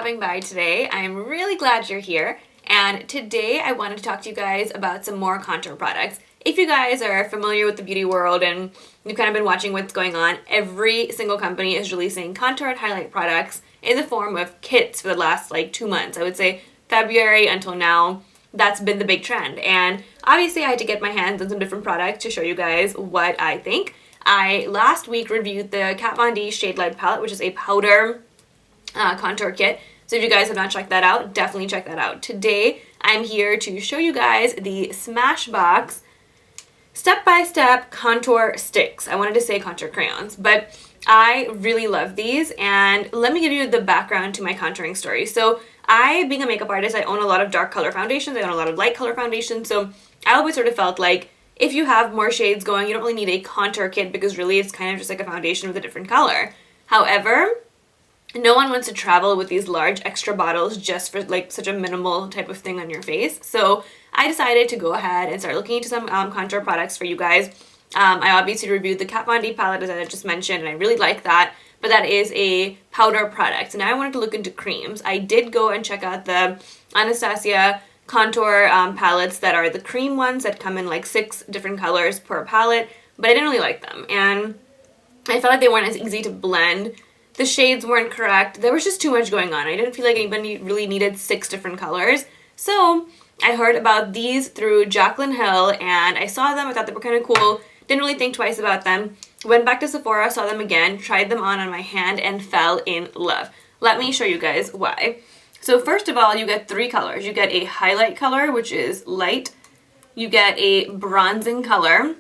stopping by today. I'm really glad you're here. And today I wanted to talk to you guys about some more contour products. If you guys are familiar with the beauty world and you've kind of been watching what's going on, every single company is releasing contour and highlight products in the form of kits for the last 2 months. I would say February until now, that's been the big trend. And obviously I had to get my hands on some different products to show you guys what I think. I last week reviewed the Kat Von D Shade Light Palette, which is a powder contour kit. So if you guys have not checked that out, definitely check that out. Today, I'm here to show you guys the Smashbox step-by-step contour sticks. I wanted to say contour crayons, but I really love these, and let me give you the background to my contouring story. So being a makeup artist, I own a lot of dark color foundations, I own a lot of light color foundations, so I always sort of felt like if you have more shades going, you don't really need a contour kit because really it's kind of just like a foundation with a different color. However, no one wants to travel with these large extra bottles just for such a minimal type of thing on your face. So I decided to go ahead and start looking into some contour products for you guys. I obviously reviewed the Kat Von D palette as I just mentioned, and I really like that. But that is a powder product. So now I wanted to look into creams. I did go and check out the Anastasia contour palettes that are the cream ones that come in 6 different colors per palette, but I didn't really like them. And I felt like they weren't as easy to blend. The shades weren't correct. There was just too much going on. I didn't feel like anybody really needed 6 different colors. So I heard about these through Jaclyn Hill, and I saw them. I thought they were kind of cool. Didn't really think twice about them. Went back to Sephora, saw them again, tried them on my hand, and fell in love. Let me show you guys why. So first of all, you get 3 colors. You get a highlight color, which is light. You get a bronzing color,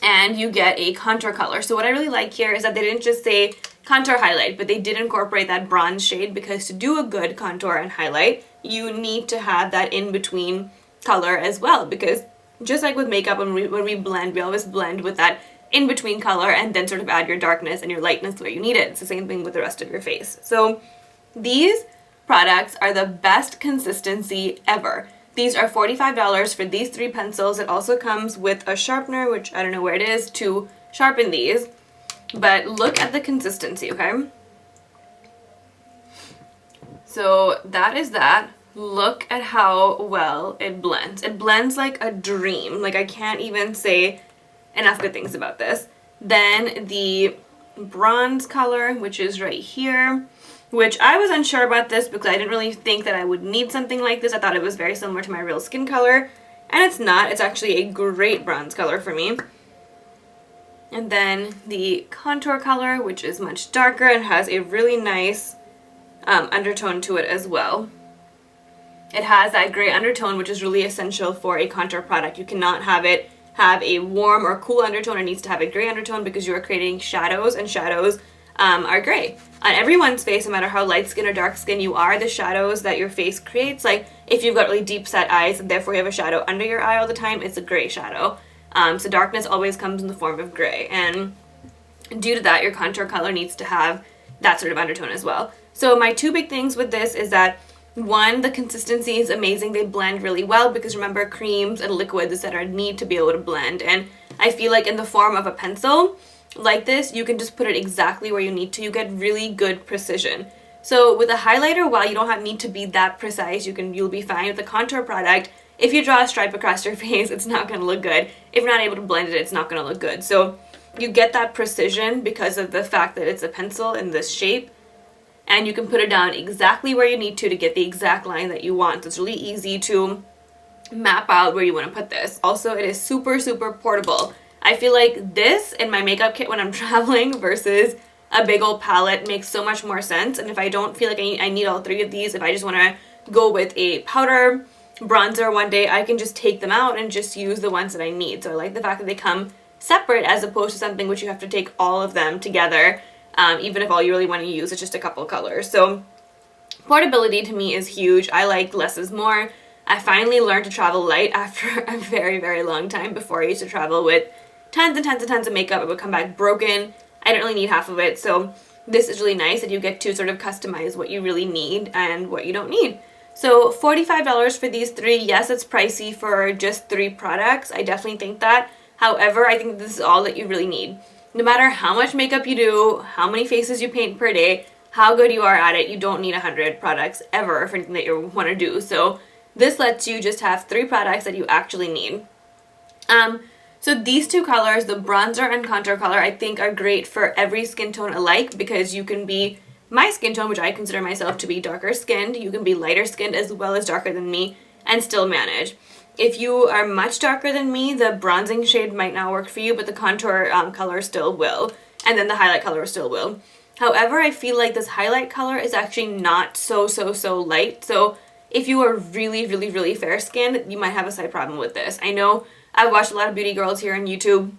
and you get a contour color. So what I really like here is that they didn't just say contour highlight, but they did incorporate that bronze shade, because to do a good contour and highlight, you need to have that in-between color as well, because just like with makeup, when we blend, we always blend with that in-between color and then sort of add your darkness and your lightness where you need it. It's the same thing with the rest of your face. So these products are the best consistency ever. These are $45 for these 3 pencils. It also comes with a sharpener, which I don't know where it is, to sharpen these. But look at the consistency, okay? So that is that. Look at how well it blends. It blends like a dream. I can't even say enough good things about this. Then the bronze color, which is right here, which I was unsure about this because I didn't really think that I would need something like this. I thought it was very similar to my real skin color, and it's not. It's actually a great bronze color for me. And then the contour color, which is much darker and has a really nice undertone to it as well. It has that gray undertone, which is really essential for a contour product. You cannot have it have a warm or cool undertone. It needs to have a gray undertone because you are creating shadows, and shadows are gray. On everyone's face, no matter how light skin or dark skin you are, the shadows that your face creates, if you've got really deep set eyes and therefore you have a shadow under your eye all the time, it's a gray shadow. So darkness always comes in the form of gray, and due to that, your contour color needs to have that sort of undertone as well. So my 2 big things with this is that, 1, the consistency is amazing. They blend really well because remember, creams and liquids, etc., need to be able to blend, and I feel like in the form of a pencil like this, you can just put it exactly where you need to. You get really good precision. So with a highlighter, while you don't need to be that precise, you'll be fine. With a contour product, if you draw a stripe across your face, it's not going to look good. If you're not able to blend it, it's not going to look good. So you get that precision because of the fact that it's a pencil in this shape, and you can put it down exactly where you need to get the exact line that you want. So it's really easy to map out where you want to put this. Also, it is super, super portable. I feel like this in my makeup kit when I'm traveling versus a big old palette makes so much more sense. And if I don't feel like I need all 3 of these, if I just want to go with a powder bronzer one day, I can just take them out and just use the ones that I need. So I like the fact that they come separate as opposed to something which you have to take all of them together, even if all you really want to use is just a couple colors. So portability to me is huge. I like less is more. I finally learned to travel light after a very, very long time. Before, I used to travel with tons and tons and tons of makeup. It would come back broken. I didn't really need half of it. So this is really nice that you get to sort of customize what you really need and what you don't need. So $45 for these 3. Yes, it's pricey for just 3 products. I definitely think that. However, I think this is all that you really need. No matter how much makeup you do, how many faces you paint per day, how good you are at it. You don't need 100 products ever for anything that you want to do. So this lets you just have 3 products that you actually need. So these 2 colors, the bronzer and contour color, I think are great for every skin tone alike, because you can be my skin tone, which I consider myself to be darker skinned. You can be lighter skinned as well as darker than me and still manage. If you are much darker than me, the bronzing shade might not work for you, but the contour color still will. And then the highlight color still will. However, I feel like this highlight color is actually not so light. So if you are really fair skinned, you might have a slight problem with this. I know I've watched a lot of beauty girls here on YouTube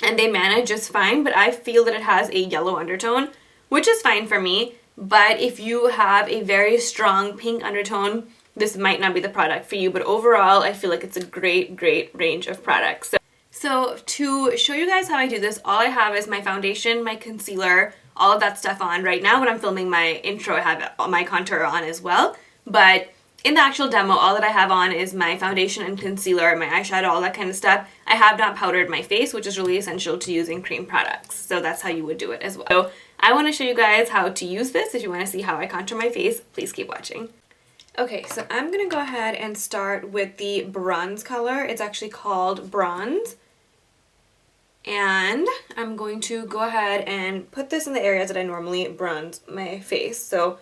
and they manage just fine, but I feel that it has a yellow undertone, which is fine for me. But if you have a very strong pink undertone, this might not be the product for you. But overall, I feel like it's a great range of products. So to show you guys how I do this, all I have is my foundation, my concealer, all of that stuff on. Right now when I'm filming my intro, I have my contour on as well. But in the actual demo, all that I have on is my foundation and concealer, my eyeshadow, all that kind of stuff. I have not powdered my face, which is really essential to using cream products. So that's how you would do it as well. So I want to show you guys how to use this. If you want to see how I contour my face, please keep watching. Okay, so I'm going to go ahead and start with the bronze color. It's actually called Bronze. And I'm going to go ahead and put this in the areas that I normally bronze my face. So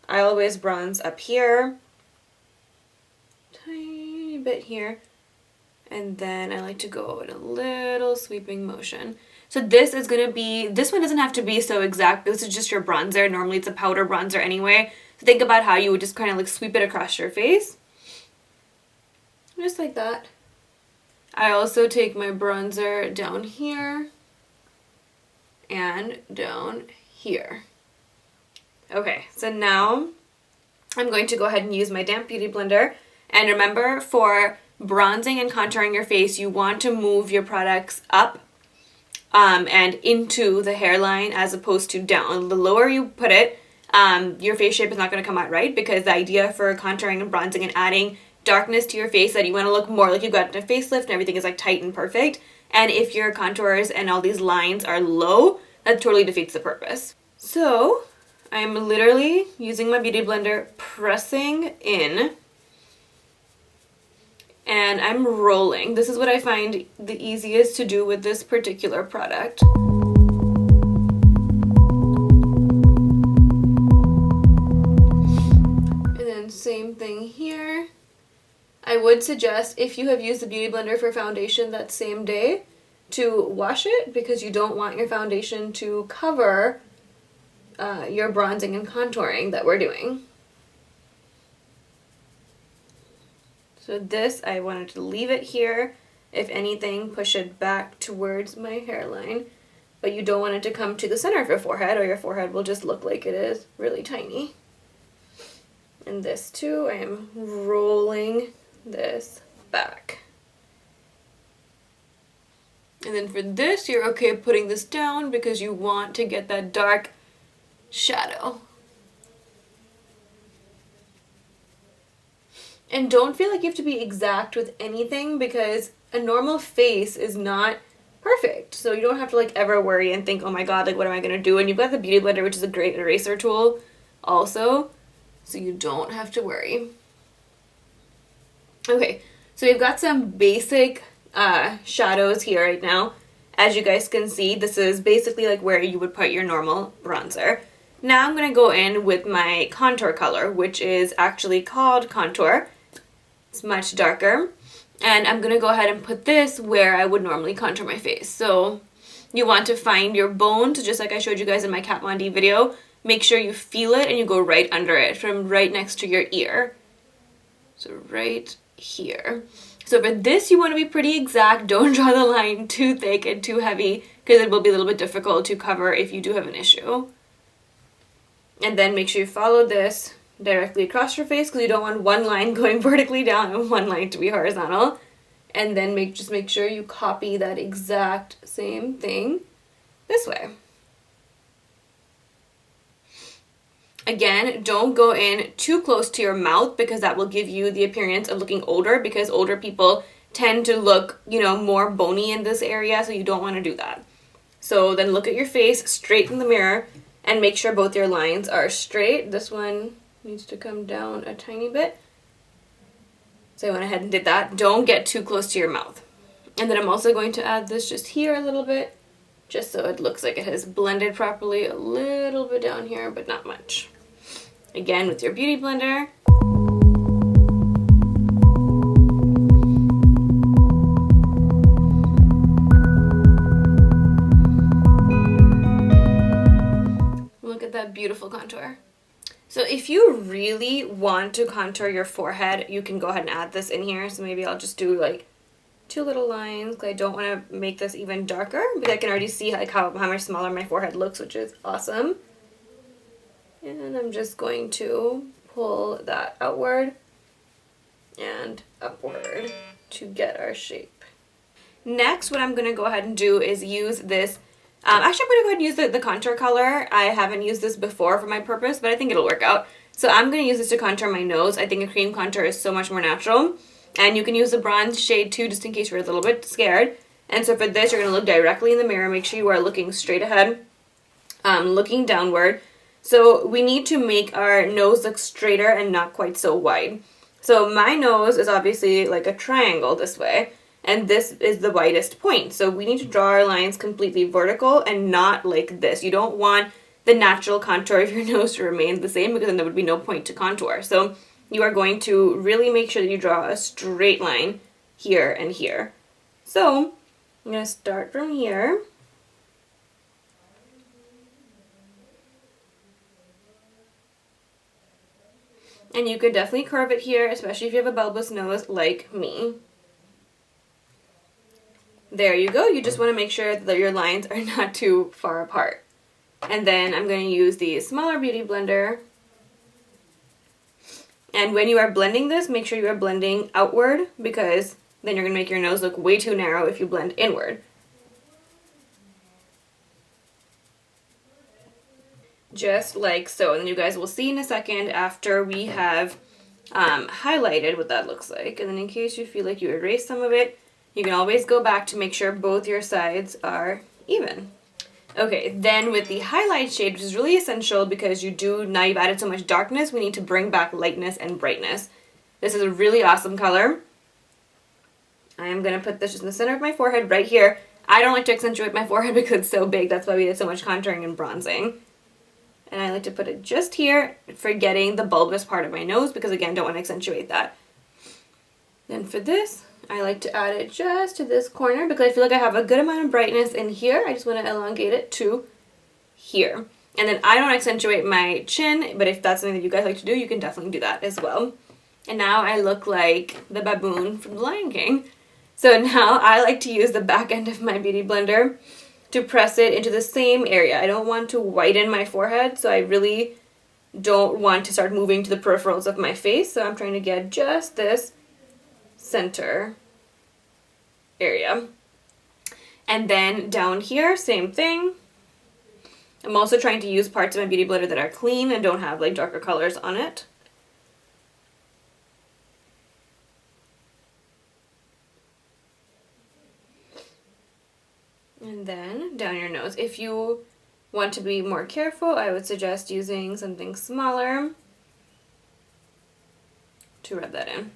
I always bronze up here, tiny bit here, and then I like to go in a little sweeping motion. So this is going to be, this one doesn't have to be so exact. This is just your bronzer. Normally it's a powder bronzer anyway. So think about how you would just kind of like sweep it across your face. Just like that. I also take my bronzer down here and down here. Okay, so now I'm going to go ahead and use my damp beauty blender. And remember, for bronzing and contouring your face, you want to move your products up and into the hairline as opposed to down. The lower you put it, your face shape is not going to come out right, because the idea for contouring and bronzing and adding darkness to your face, that you want to look more like you've got a facelift and everything is like tight and perfect. And if your contours and all these lines are low, that totally defeats the purpose. So I'm literally using my beauty blender, pressing in, and I'm rolling. This is what I find the easiest to do with this particular product. And then same thing here. I would suggest, if you have used the beauty blender for foundation that same day, to wash it, because you don't want your foundation to cover your bronzing and contouring that we're doing. So this, I wanted to leave it here. If anything, push it back towards my hairline. But you don't want it to come to the center of your forehead, or your forehead will just look like it is really tiny. And this too, I am rolling this back. And then for this, you're okay putting this down because you want to get that dark shadow. And don't feel like you have to be exact with anything, because a normal face is not perfect. So you don't have to like ever worry and think, oh my god, like what am I gonna do? And you've got the beauty blender, which is a great eraser tool also, so you don't have to worry. Okay, so we've got some basic shadows here right now. As you guys can see, this is basically like where you would put your normal bronzer. Now I'm going to go in with my contour color, which is actually called Contour. It's much darker. And I'm going to go ahead and put this where I would normally contour my face. So you want to find your bones, just like I showed you guys in my Kat Von D video. Make sure you feel it and you go right under it, from right next to your ear. So right here. So for this, you want to be pretty exact. Don't draw the line too thick and too heavy, because it will be a little bit difficult to cover if you do have an issue. And then make sure you follow this directly across your face, because you don't want one line going vertically down and one line to be horizontal. And then just make sure you copy that exact same thing this way. Again, don't go in too close to your mouth, because that will give you the appearance of looking older, because older people tend to look, you know, more bony in this area, so you don't want to do that. So then look at your face straight in the mirror and make sure both your lines are straight. This one needs to come down a tiny bit. So I went ahead and did that. Don't get too close to your mouth. And then I'm also going to add this just here a little bit, just so it looks like it has blended properly. A little bit down here, but not much. Again, with your beauty blender. Look at that beautiful contour. So if you really want to contour your forehead, you can go ahead and add this in here. So maybe I'll just do like 2 little lines, because I don't want to make this even darker, but I can already see like how much smaller my forehead looks, which is awesome. And I'm just going to pull that outward and upward to get our shape. Next, what I'm going to go ahead and do is use this. Actually, I'm going to go ahead and use the contour color. I haven't used this before for my purpose, but I think it'll work out. So I'm going to use this to contour my nose. I think a cream contour is so much more natural. And you can use the bronze shade too, just in case you're a little bit scared. And so for this, you're going to look directly in the mirror. Make sure you are looking straight ahead, looking downward. So we need to make our nose look straighter and not quite so wide. So my nose is obviously like a triangle this way, and this is the widest point. So we need to draw our lines completely vertical and not like this. You don't want the natural contour of your nose to remain the same, because then there would be no point to contour. So you are going to really make sure that you draw a straight line here and here. So I'm going to start from here. And you could definitely curve it here, especially if you have a bulbous nose like me. There you go. You just want to make sure that your lines are not too far apart. And then I'm going to use the smaller beauty blender. And when you are blending this, make sure you are blending outward, because then you're going to make your nose look way too narrow if you blend inward. Just like so. And then you guys will see in a second after we have highlighted what that looks like. And then in case you feel like you erased some of it, you can always go back to make sure both your sides are even. Okay, then with the highlight shade, which is really essential because now you've added so much darkness, we need to bring back lightness and brightness. This is a really awesome color. I am going to put this just in the center of my forehead right here. I don't like to accentuate my forehead because it's so big. That's why we did so much contouring and bronzing. And I like to put it just here, forgetting the bulbous part of my nose, because again, don't want to accentuate that. Then for this, I like to add it just to this corner because I feel like I have a good amount of brightness in here. I just want to elongate it to here. And then I don't accentuate my chin, but if that's something that you guys like to do, you can definitely do that as well. And now I look like the baboon from The Lion King. So now I like to use the back end of my beauty blender to press it into the same area. I don't want to whiten my forehead, so I really don't want to start moving to the peripherals of my face. So I'm trying to get just this center area. And then down here, same thing. I'm also trying to use parts of my beauty blender that are clean and don't have like darker colors on it. And then down your nose. If you want to be more careful, I would suggest using something smaller to rub that in.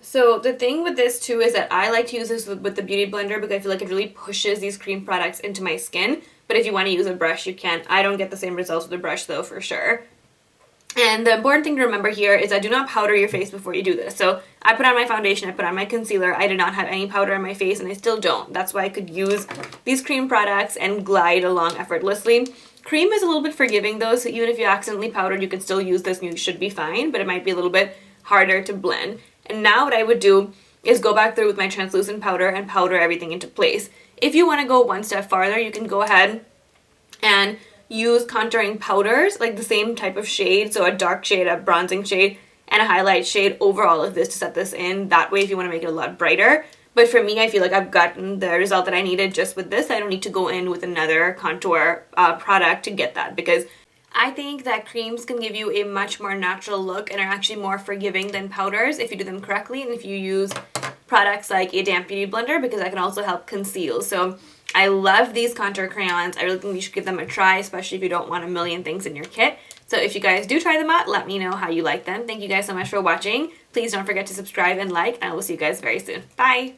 So the thing with this too is that I like to use this with the beauty blender because I feel like it really pushes these cream products into my skin. But if you want to use a brush, you can. I don't get the same results with a brush though, for sure. And the important thing to remember here is that do not powder your face before you do this. So I put on my foundation, I put on my concealer, I did not have any powder on my face, and I still don't. That's why I could use these cream products and glide along effortlessly. Cream is a little bit forgiving though, so even if you accidentally powdered, you can still use this and you should be fine, but it might be a little bit harder to blend. And now what I would do is go back through with my translucent powder and powder everything into place. If you want to go one step farther, you can go ahead and use contouring powders, like the same type of shade, so a dark shade, a bronzing shade, and a highlight shade over all of this to set this in. That way if you want to make it a lot brighter. But for me, I feel like I've gotten the result that I needed just with this. I don't need to go in with another contour product to get that, because I think that creams can give you a much more natural look and are actually more forgiving than powders if you do them correctly and if you use products like a damp beauty blender, because that can also help conceal. So I love these contour crayons. I really think you should give them a try, especially if you don't want a million things in your kit. So if you guys do try them out, let me know how you like them. Thank you guys so much for watching. Please don't forget to subscribe and like, and I will see you guys very soon. Bye!